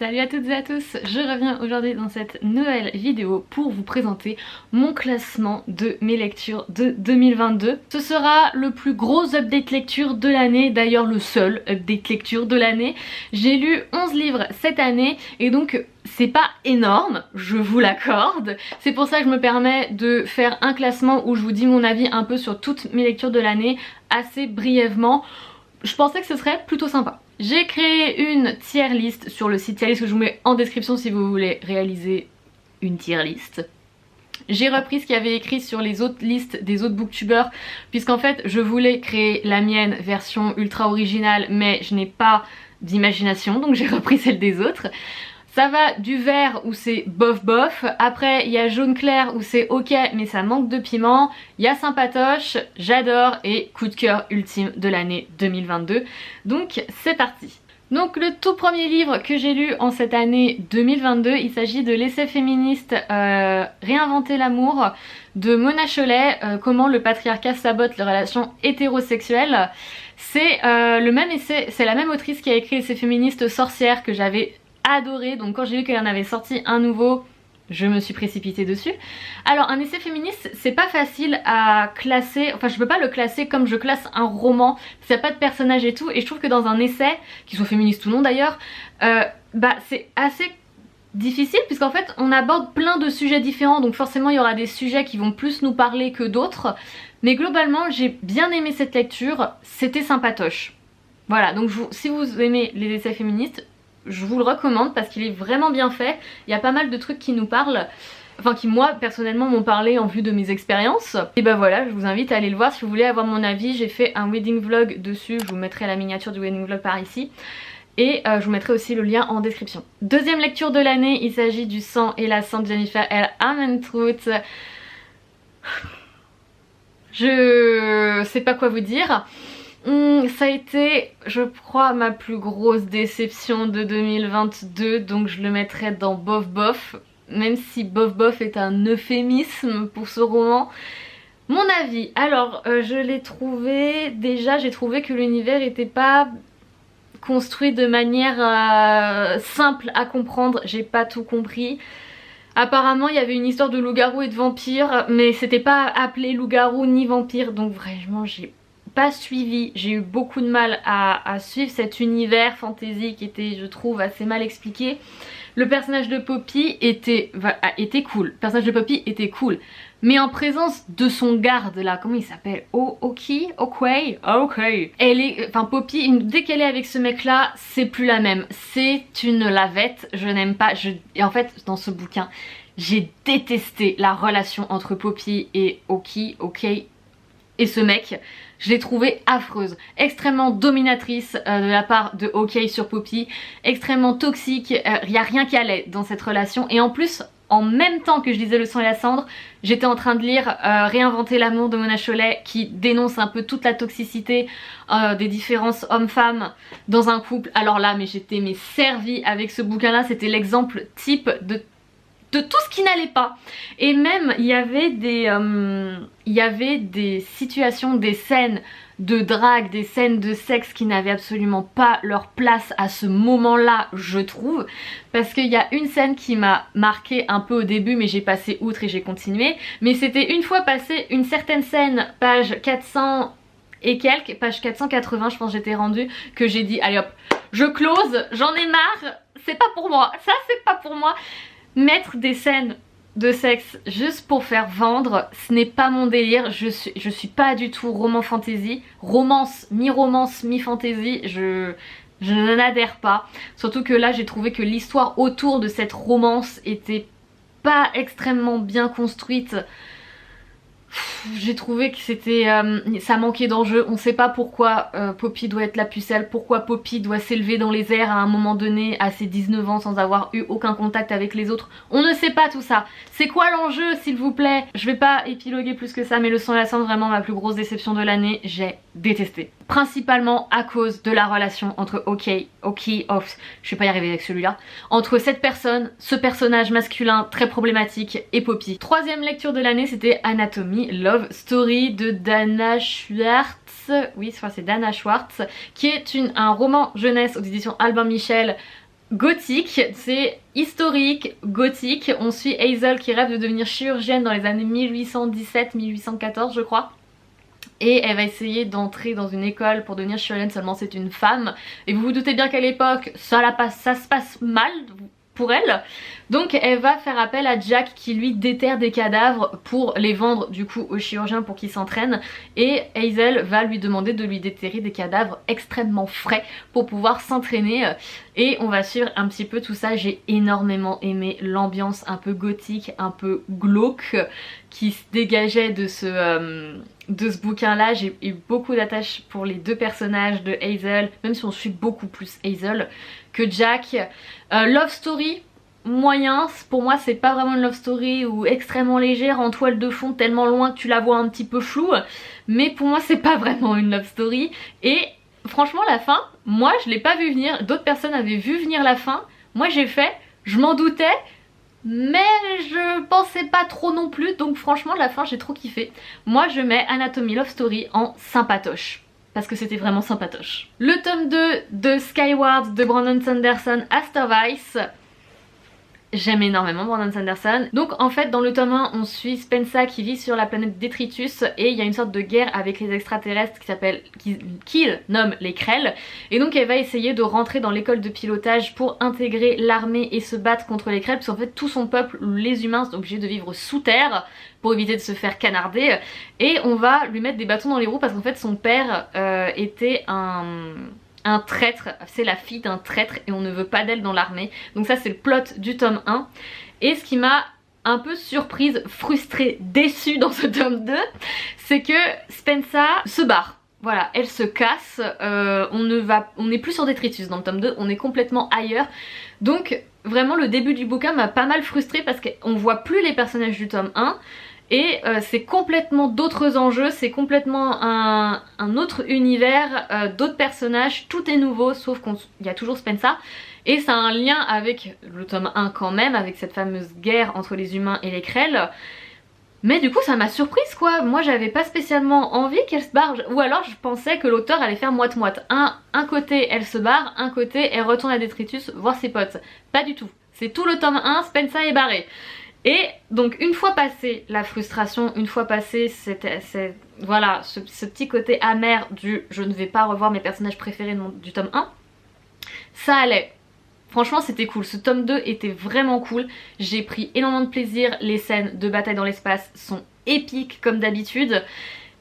Salut à toutes et à tous, je reviens aujourd'hui dans cette nouvelle vidéo pour vous présenter mon classement de mes lectures de 2022. Ce sera le plus gros update lecture de l'année, d'ailleurs le seul update lecture de l'année. J'ai lu 11 livres cette année et donc c'est pas énorme, je vous l'accorde. C'est pour ça que je me permets de faire un classement où je vous dis mon avis un peu sur toutes mes lectures de l'année assez brièvement. Je pensais que ce serait plutôt sympa. J'ai créé une tier list sur le site tier list que je vous mets en description si vous voulez réaliser une tier list. J'ai repris ce qu'il y avait écrit sur les autres listes des autres booktubeurs puisqu'en fait je voulais créer la mienne version ultra originale mais je n'ai pas d'imagination donc j'ai repris celle des autres. Ça va du vert où c'est bof bof, après il y a jaune clair où c'est ok mais ça manque de piment, il y a sympatoche, j'adore et coup de cœur ultime de l'année 2022. Donc c'est parti. Donc le tout premier livre que j'ai lu en cette année 2022, il s'agit de l'essai féministe Réinventer l'amour de Mona Chollet, comment le patriarcat sabote les relations hétérosexuelles. C'est le même essai, c'est la même autrice qui a écrit l'essai féministe Sorcière que j'avais adoré, donc quand j'ai vu qu'elle en avait sorti un nouveau, je me suis précipitée dessus. Alors un essai féministe c'est pas facile à classer, enfin je peux pas le classer comme je classe un roman, parce qu'il n'y a pas de personnage et tout, et je trouve que dans un essai, qu'il soit féministe ou non d'ailleurs, c'est assez difficile puisqu'en fait on aborde plein de sujets différents, donc forcément il y aura des sujets qui vont plus nous parler que d'autres, mais globalement j'ai bien aimé cette lecture, c'était sympatoche. Voilà, donc si vous aimez les essais féministes, je vous le recommande parce qu'il est vraiment bien fait. Il y a pas mal de trucs qui nous parlent, enfin qui moi personnellement m'ont parlé en vue de mes expériences. Et bah voilà, je vous invite à aller le voir si vous voulez avoir mon avis. J'ai fait un wedding vlog dessus, je vous mettrai la miniature du wedding vlog par ici. Et je vous mettrai aussi le lien en description. Deuxième lecture de l'année, il s'agit du Sang et la Sainte Jennifer L. Armentrout. Je sais pas quoi vous dire. Ça a été, je crois, ma plus grosse déception de 2022, donc je le mettrais dans bof bof, même si bof bof est un euphémisme pour ce roman. Mon avis, alors je l'ai trouvé, déjà j'ai trouvé que l'univers était pas construit de manière simple à comprendre, j'ai pas tout compris. Apparemment il y avait une histoire de loup-garou et de vampire, mais c'était pas appelé loup-garou ni vampire, donc vraiment j'ai pas suivi, j'ai eu beaucoup de mal à suivre cet univers fantasy qui était, je trouve, assez mal expliqué. Le personnage de Poppy était cool, le personnage de Poppy était cool, mais en présence de son garde là, comment il s'appelle, Okwei, elle est, enfin Poppy, dès qu'elle est avec ce mec là, c'est plus la même, c'est une lavette, je n'aime pas, et en fait dans ce bouquin, j'ai détesté la relation entre Poppy et Okwei et ce mec. Je l'ai trouvée affreuse, extrêmement dominatrice de la part de Okwei sur Poppy, extrêmement toxique, il n'y a rien qui allait dans cette relation. Et en plus, en même temps que je lisais Le Sang et la Cendre, j'étais en train de lire Réinventer l'amour de Mona Chollet, qui dénonce un peu toute la toxicité des différences hommes-femmes dans un couple. Alors là, mais j'étais servie avec ce bouquin-là, c'était l'exemple type de tout ce qui n'allait pas. Et même il y avait des situations, des scènes de drague, des scènes de sexe qui n'avaient absolument pas leur place à ce moment là, je trouve, parce qu'il y a une scène qui m'a marqué un peu au début mais j'ai passé outre et j'ai continué, mais c'était une fois passé une certaine scène, page 400 et quelques, page 480 je pense j'étais rendue, que j'ai dit allez hop, je close, j'en ai marre, c'est pas pour moi, ça c'est pas pour moi. Mettre des scènes de sexe juste pour faire vendre, ce n'est pas mon délire. Je suis pas du tout roman fantasy, romance mi-fantasy, je n'adhère pas. Surtout que là j'ai trouvé que l'histoire autour de cette romance était pas extrêmement bien construite. J'ai trouvé que c'était ça manquait d'enjeu. On sait pas pourquoi Poppy doit être la pucelle, pourquoi Poppy doit s'élever dans les airs à un moment donné à ses 19 ans sans avoir eu aucun contact avec les autres. On ne sait pas tout ça. C'est quoi l'enjeu s'il vous plaît? Je vais pas épiloguer plus que ça, mais Le Sang et la Cendre, vraiment ma plus grosse déception de l'année, j'ai détesté. Principalement à cause de la relation entre je vais pas y arriver avec celui-là, entre cette personne, ce personnage masculin très problématique et Poppy. Troisième lecture de l'année, c'était Anatomy Love Story de Dana Schwartz, oui c'est Dana Schwartz, qui est un roman jeunesse aux éditions Albin Michel gothique, c'est historique, gothique. On suit Hazel qui rêve de devenir chirurgienne dans les années 1817-1814 je crois. Et elle va essayer d'entrer dans une école pour devenir chirurgienne, seulement c'est une femme. Et vous vous doutez bien qu'à l'époque, ça se passe mal pour elle. Donc elle va faire appel à Jack qui lui déterre des cadavres pour les vendre du coup aux chirurgiens pour qu'ils s'entraînent. Et Hazel va lui demander de lui déterrer des cadavres extrêmement frais pour pouvoir s'entraîner. Et on va suivre un petit peu tout ça. J'ai énormément aimé l'ambiance un peu gothique, un peu glauque qui se dégageait de ce bouquin là. J'ai eu beaucoup d'attaches pour les deux personnages de Hazel, même si on suit beaucoup plus Hazel que Jack. Love story moyen, pour moi c'est pas vraiment une love story ou extrêmement légère en toile de fond tellement loin que tu la vois un petit peu floue, mais pour moi c'est pas vraiment une love story. Et franchement la fin, moi je l'ai pas vu venir, d'autres personnes avaient vu venir la fin, moi j'ai fait, je m'en doutais mais je pensais pas trop non plus, donc franchement la fin j'ai trop kiffé. Moi je mets Anatomy Love Story en sympatoche, parce que c'était vraiment sympatoche. Le tome 2 de Skyward de Brandon Sanderson, Astervice. J'aime énormément Brandon Sanderson. Donc en fait dans le tome 1 on suit Spensa qui vit sur la planète Détritus et il y a une sorte de guerre avec les extraterrestres qu'il nomme les Krell. Et donc elle va essayer de rentrer dans l'école de pilotage pour intégrer l'armée et se battre contre les Krell, parce qu'en fait tout son peuple, les humains, sont obligés de vivre sous terre pour éviter de se faire canarder. Et on va lui mettre des bâtons dans les roues parce qu'en fait son père était un traître, c'est la fille d'un traître et on ne veut pas d'elle dans l'armée. Donc ça c'est le plot du tome 1. Et ce qui m'a un peu surprise, frustrée, déçue dans ce tome 2, c'est que Spensa se barre. Voilà, elle se casse, on n'est plus sur Détritus dans le tome 2, on est complètement ailleurs. Donc vraiment le début du bouquin m'a pas mal frustrée parce qu'on voit plus les personnages du tome 1. Et c'est complètement d'autres enjeux, c'est complètement un autre univers, d'autres personnages, tout est nouveau sauf qu'il y a toujours Spensa. Et ça a un lien avec le tome 1 quand même, avec cette fameuse guerre entre les humains et les Krell. Mais du coup ça m'a surprise quoi, moi j'avais pas spécialement envie qu'elle se barre, ou alors je pensais que l'auteur allait faire moite-moite. Un côté elle se barre, un côté elle retourne à Détritus voir ses potes. Pas du tout, c'est tout le tome 1, Spensa est barrée. Et donc une fois passée la frustration, une fois passé voilà, ce petit côté amer du je ne vais pas revoir mes personnages préférés du tome 1, ça allait. Franchement c'était cool, ce tome 2 était vraiment cool, j'ai pris énormément de plaisir, les scènes de bataille dans l'espace sont épiques comme d'habitude.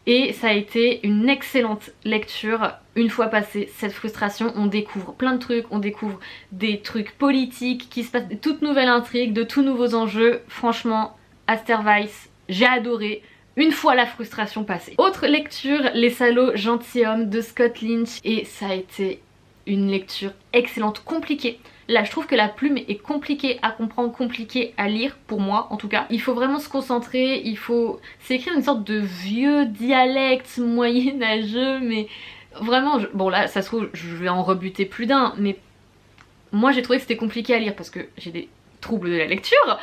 Et ça a été une excellente lecture. Une fois passée cette frustration, on découvre plein de trucs, on découvre des trucs politiques qui se passent, des toutes nouvelles intrigues, de tout nouveaux enjeux. Franchement, Astervice, j'ai adoré. Une fois la frustration passée. Autre lecture, Les salauds gentilshommes de Scott Lynch. Et ça a été une lecture excellente, compliquée. Là je trouve que la plume est compliquée à comprendre, compliquée à lire, pour moi en tout cas. Il faut vraiment se concentrer, c'est écrit une sorte de vieux dialecte moyenâgeux, mais vraiment, bon là ça se trouve je vais en rebuter plus d'un, mais moi j'ai trouvé que c'était compliqué à lire parce que j'ai des troubles de la lecture.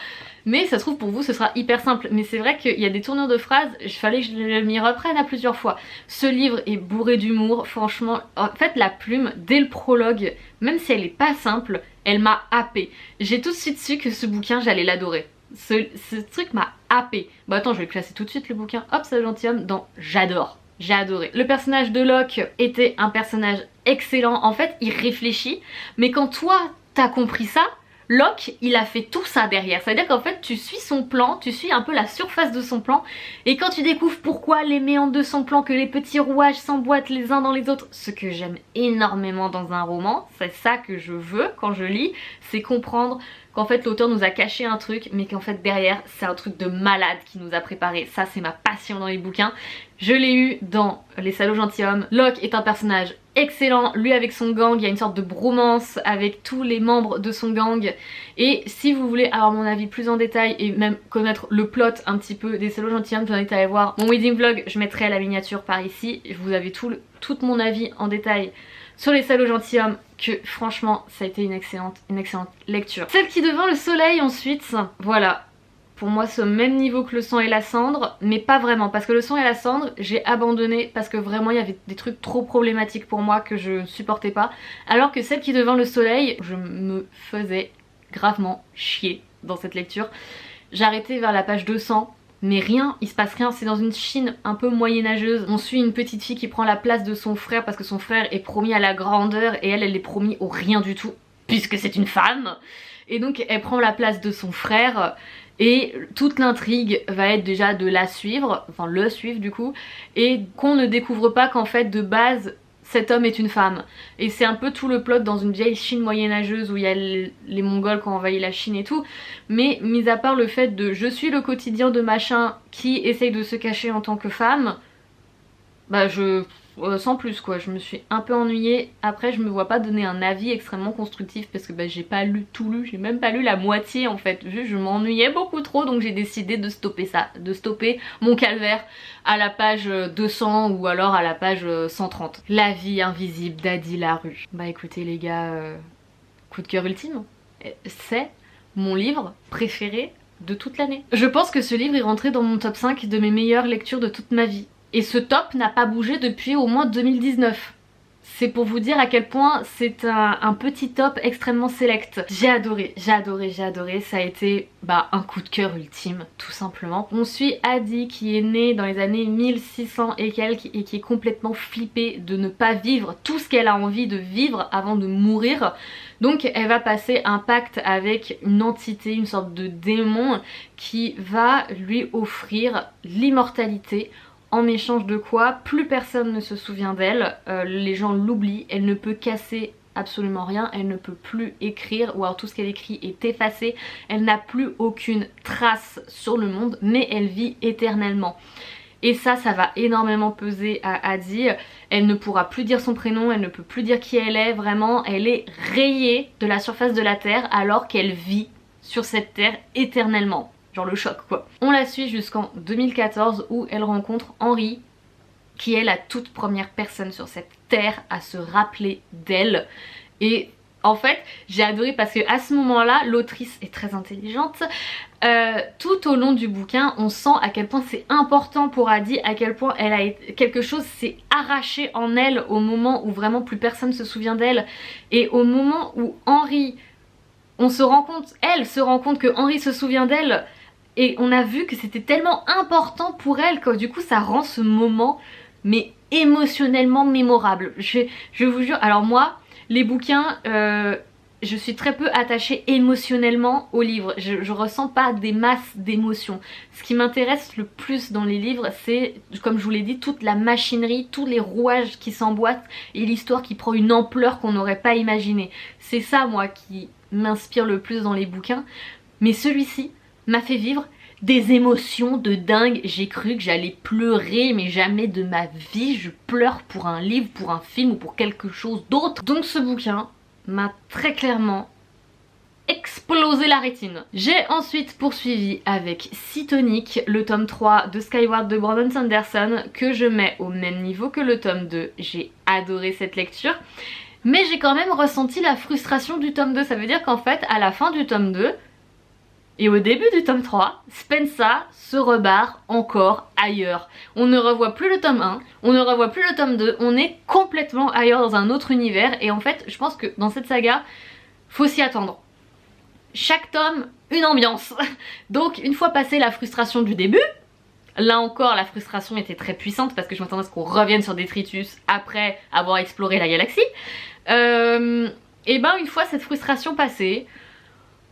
Mais ça se trouve pour vous ce sera hyper simple. Mais c'est vrai qu'il y a des tournures de phrases, il fallait que je m'y reprenne à plusieurs fois. Ce livre est bourré d'humour, franchement. En fait la plume, dès le prologue, même si elle est pas simple, elle m'a happée. J'ai tout de suite su que ce bouquin j'allais l'adorer. Ce truc m'a happée. Bon attends, je vais le classer tout de suite le bouquin. Hop, c'est le gentilhomme dans j'adore. J'ai adoré. Le personnage de Locke était un personnage excellent. En fait il réfléchit, mais quand toi t'as compris ça, Locke il a fait tout ça derrière, ça veut dire qu'en fait tu suis son plan, tu suis un peu la surface de son plan, et quand tu découvres pourquoi les méandres de son plan, que les petits rouages s'emboîtent les uns dans les autres, ce que j'aime énormément dans un roman, c'est ça que je veux quand je lis, c'est comprendre qu'en fait l'auteur nous a caché un truc mais qu'en fait derrière c'est un truc de malade qui nous a préparé. Ça c'est ma passion dans les bouquins, je l'ai eu dans Les salauds gentilshommes. Locke est un personnage excellent, lui avec son gang, il y a une sorte de bromance avec tous les membres de son gang. Et si vous voulez avoir mon avis plus en détail et même connaître le plot un petit peu des salauds gentilshommes, je vous invite à aller voir mon wedding vlog, je mettrai la miniature par ici. Vous avez tout mon avis en détail sur Les salauds gentilshommes, que franchement ça a été une excellente lecture. Celle qui devint le soleil ensuite, voilà. pour moi c'est au même niveau que Le sang et la cendre, mais pas vraiment, parce que Le sang et la cendre j'ai abandonné parce que vraiment il y avait des trucs trop problématiques pour moi que je ne supportais pas, alors que Celle qui devint le soleil, je me faisais gravement chier dans cette lecture. J'arrêtais vers la page 200, mais rien, il se passe rien, c'est dans une Chine un peu moyenâgeuse. On suit une petite fille qui prend la place de son frère parce que son frère est promis à la grandeur et elle est promis au rien du tout, puisque c'est une femme. Et donc elle prend la place de son frère et toute l'intrigue va être déjà de la suivre, enfin le suivre du coup, et qu'on ne découvre pas qu'en fait de base cet homme est une femme. Et c'est un peu tout le plot dans une vieille Chine moyenâgeuse où il y a les Mongols qui ont envahi la Chine et tout. Mais mis à part le fait de je suis le quotidien de machin qui essaye de se cacher en tant que femme, bah sans plus quoi, je me suis un peu ennuyée. Après je me vois pas donner un avis extrêmement constructif parce que bah, j'ai pas lu tout lu, j'ai même pas lu la moitié en fait. Je m'ennuyais beaucoup trop, donc j'ai décidé de stopper ça, de stopper mon calvaire à la page 200 ou alors à la page 130. La vie invisible d'Adi Larue. Bah écoutez les gars, coup de cœur ultime, c'est mon livre préféré de toute l'année. Je pense que ce livre est rentré dans mon top 5 de mes meilleures lectures de toute ma vie. Et ce top n'a pas bougé depuis au moins 2019. C'est pour vous dire à quel point c'est un petit top extrêmement select. J'ai adoré, j'ai adoré, j'ai adoré. Ça a été un coup de cœur ultime, tout simplement. On suit Adi qui est née dans les années 1600 et quelques et qui est complètement flippée de ne pas vivre tout ce qu'elle a envie de vivre avant de mourir. Donc elle va passer un pacte avec une entité, une sorte de démon qui va lui offrir l'immortalité. En échange de quoi, plus personne ne se souvient d'elle, les gens l'oublient, elle ne peut casser absolument rien, elle ne peut plus écrire, ou alors tout ce qu'elle écrit est effacé, elle n'a plus aucune trace sur le monde, mais elle vit éternellement. Et ça va énormément peser à Adi, elle ne pourra plus dire son prénom, elle ne peut plus dire qui elle est, vraiment, elle est rayée de la surface de la Terre alors qu'elle vit sur cette Terre éternellement. Genre le choc quoi. On la suit jusqu'en 2014 où elle rencontre Henri, qui est la toute première personne sur cette terre à se rappeler d'elle. Et en fait j'ai adoré parce que à ce moment là l'autrice est très intelligente. Tout au long du bouquin on sent à quel point c'est important pour Adi, à quel point elle a quelque chose s'est arraché en elle au moment où vraiment plus personne se souvient d'elle. Et au moment où Henri, elle se rend compte que Henri se souvient d'elle. Et on a vu que c'était tellement important pour elle que du coup ça rend ce moment mais émotionnellement mémorable. Je vous jure, alors moi les bouquins, je suis très peu attachée émotionnellement aux livres. Je ressens pas des masses d'émotions. Ce qui m'intéresse le plus dans les livres c'est, comme je vous l'ai dit, toute la machinerie, tous les rouages qui s'emboîtent et l'histoire qui prend une ampleur qu'on n'aurait pas imaginée. C'est ça moi qui m'inspire le plus dans les bouquins. Mais celui-ci m'a fait vivre des émotions de dingue. J'ai cru que j'allais pleurer, mais jamais de ma vie je pleure pour un livre, pour un film ou pour quelque chose d'autre. Donc ce bouquin m'a très clairement explosé la rétine. J'ai ensuite poursuivi avec Cytonic, le tome 3 de Skyward de Brandon Sanderson, que je mets au même niveau que le tome 2. J'ai adoré cette lecture. Mais j'ai quand même ressenti la frustration du tome 2. Ça veut dire qu'en fait, à la fin du tome 2, et au début du tome 3, Spensa se rebarre encore ailleurs. On ne revoit plus le tome 1, on ne revoit plus le tome 2, on est complètement ailleurs dans un autre univers. Et en fait, je pense que dans cette saga, faut s'y attendre. Chaque tome, une ambiance. Donc une fois passée la frustration du début, là encore la frustration était très puissante parce que je m'attendais à ce qu'on revienne sur Detritus après avoir exploré la galaxie. Et ben une fois cette frustration passée,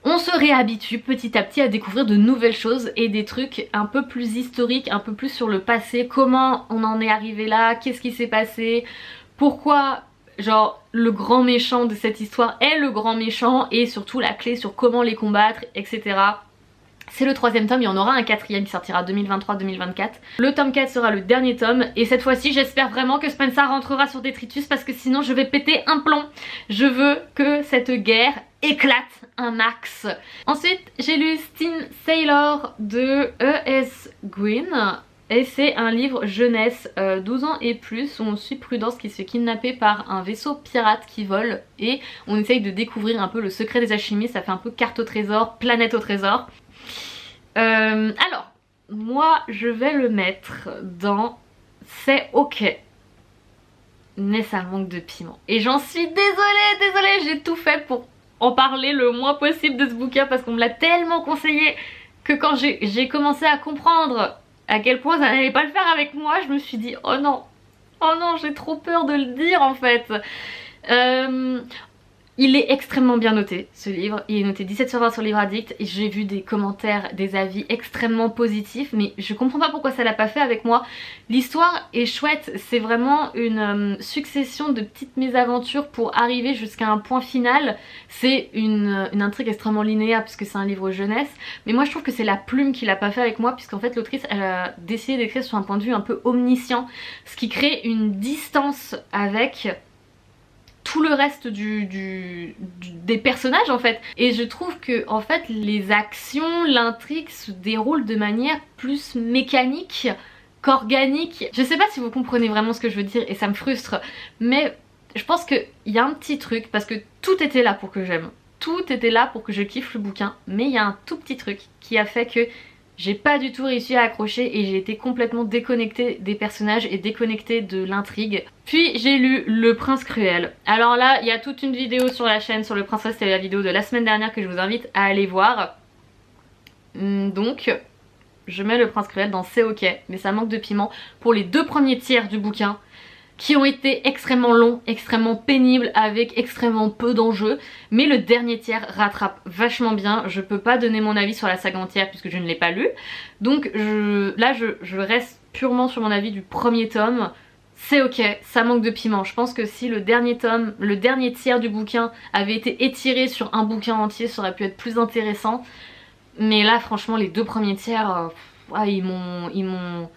on se réhabitue petit à petit à découvrir de nouvelles choses et des trucs un peu plus historiques, un peu plus sur le passé, comment on en est arrivé là, qu'est-ce qui s'est passé, pourquoi genre le grand méchant de cette histoire est le grand méchant et surtout la clé sur comment les combattre, etc. C'est le 3e tome, il y en aura un 4e qui sortira 2023-2024. Le tome 4 sera le dernier tome et cette fois-ci j'espère vraiment que Spensa rentrera sur Detritus parce que sinon je vais péter un plomb. Je veux que cette guerre éclate un max. Ensuite j'ai lu Steen Sailor de E.S. Gwyn et c'est un livre jeunesse 12 ans et plus où on suit Prudence qui se fait kidnapper par un vaisseau pirate qui vole et on essaye de découvrir un peu le secret des alchimistes. Ça fait un peu carte au trésor, planète au trésor. Alors, moi je vais le mettre dans c'est ok, mais ça manque de piment. Et j'en suis désolée, j'ai tout fait pour en parler le moins possible de ce bouquin parce qu'on me l'a tellement conseillé que quand j'ai commencé à comprendre à quel point ça n'allait pas le faire avec moi, je me suis dit oh non, j'ai trop peur de le dire en fait. Il est extrêmement bien noté, ce livre. Il est noté 17 sur 20 sur Livre Addict. Et j'ai vu des commentaires, des avis extrêmement positifs. Mais je comprends pas pourquoi ça l'a pas fait avec moi. L'histoire est chouette. C'est vraiment une succession de petites mésaventures pour arriver jusqu'à un point final. C'est une intrigue extrêmement linéaire puisque c'est un livre jeunesse. Mais moi je trouve que c'est la plume qui l'a pas fait avec moi. Puisqu'en fait l'autrice elle a décidé d'écrire sur un point de vue un peu omniscient. Ce qui crée une distance avec tout le reste des personnages en fait. Et je trouve que en fait les actions, l'intrigue se déroulent de manière plus mécanique qu'organique. Je sais pas si vous comprenez vraiment ce que je veux dire et ça me frustre, mais je pense qu'il y a un petit truc parce que tout était là pour que j'aime. Tout était là pour que je kiffe le bouquin, mais il y a un tout petit truc qui a fait que j'ai pas du tout réussi à accrocher et j'ai été complètement déconnectée des personnages et déconnectée de l'intrigue. Puis j'ai lu Le Prince Cruel. Alors là, il y a toute une vidéo sur la chaîne sur Le Prince Cruel, c'était la vidéo de la semaine dernière que je vous invite à aller voir. Donc, je mets Le Prince Cruel dans C'est ok, mais ça manque de piment pour les 2 premiers tiers du bouquin, qui ont été extrêmement longs, extrêmement pénibles, avec extrêmement peu d'enjeux. Mais le dernier tiers rattrape vachement bien. Je peux pas donner mon avis sur la saga entière puisque je ne l'ai pas lu. Donc je reste purement sur mon avis du premier tome. C'est ok, ça manque de piment. Je pense que si le dernier tome, le dernier tiers du bouquin avait été étiré sur un bouquin entier, ça aurait pu être plus intéressant. Mais là franchement les 2 premiers tiers, ils m'ont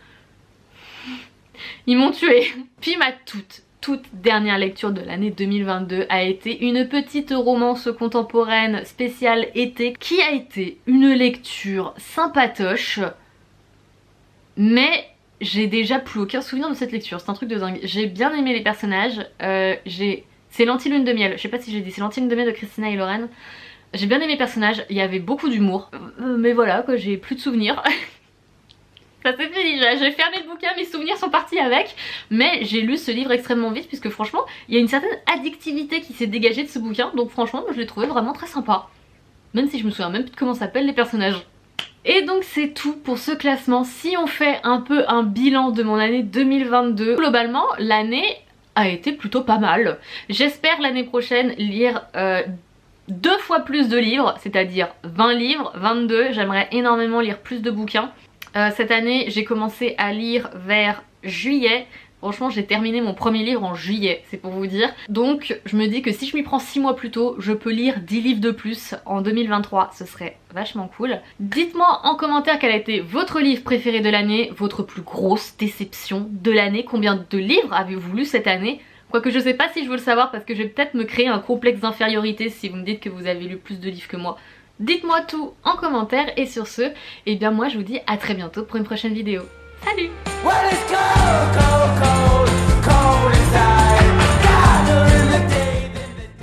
tué. Puis ma toute dernière lecture de l'année 2022 a été une petite romance contemporaine spéciale été qui a été une lecture sympatoche, mais j'ai déjà plus aucun souvenir de cette lecture, c'est un truc de dingue. J'ai bien aimé les personnages, c'est L'Anti-Lune de Miel, je sais pas si j'ai dit, c'est L'Anti-Lune de Miel de Christina et Lauren. J'ai bien aimé les personnages, il y avait beaucoup d'humour, mais voilà quoi, j'ai plus de souvenirs. Ça c'est fini, j'ai fermé le bouquin, mes souvenirs sont partis avec. Mais j'ai lu ce livre extrêmement vite puisque franchement il y a une certaine addictivité qui s'est dégagée de ce bouquin. Donc franchement je l'ai trouvé vraiment très sympa. Même si je me souviens même plus de comment s'appellent les personnages. Et donc c'est tout pour ce classement. Si on fait un peu un bilan de mon année 2022, globalement l'année a été plutôt pas mal. J'espère l'année prochaine lire 2 fois plus de livres, c'est-à-dire 20 livres, 22. J'aimerais énormément lire plus de bouquins. Cette année j'ai commencé à lire vers juillet. Franchement j'ai terminé mon premier livre en juillet, c'est pour vous dire. Donc je me dis que si je m'y prends 6 mois plus tôt, je peux lire 10 livres de plus en 2023, ce serait vachement cool. Dites-moi en commentaire quel a été votre livre préféré de l'année, votre plus grosse déception de l'année, combien de livres avez-vous lu cette année? Quoique je sais pas si je veux le savoir parce que je vais peut-être me créer un complexe d'infériorité si vous me dites que vous avez lu plus de livres que moi. Dites-moi tout en commentaire et sur ce, et bien moi je vous dis à très bientôt pour une prochaine vidéo. Salut!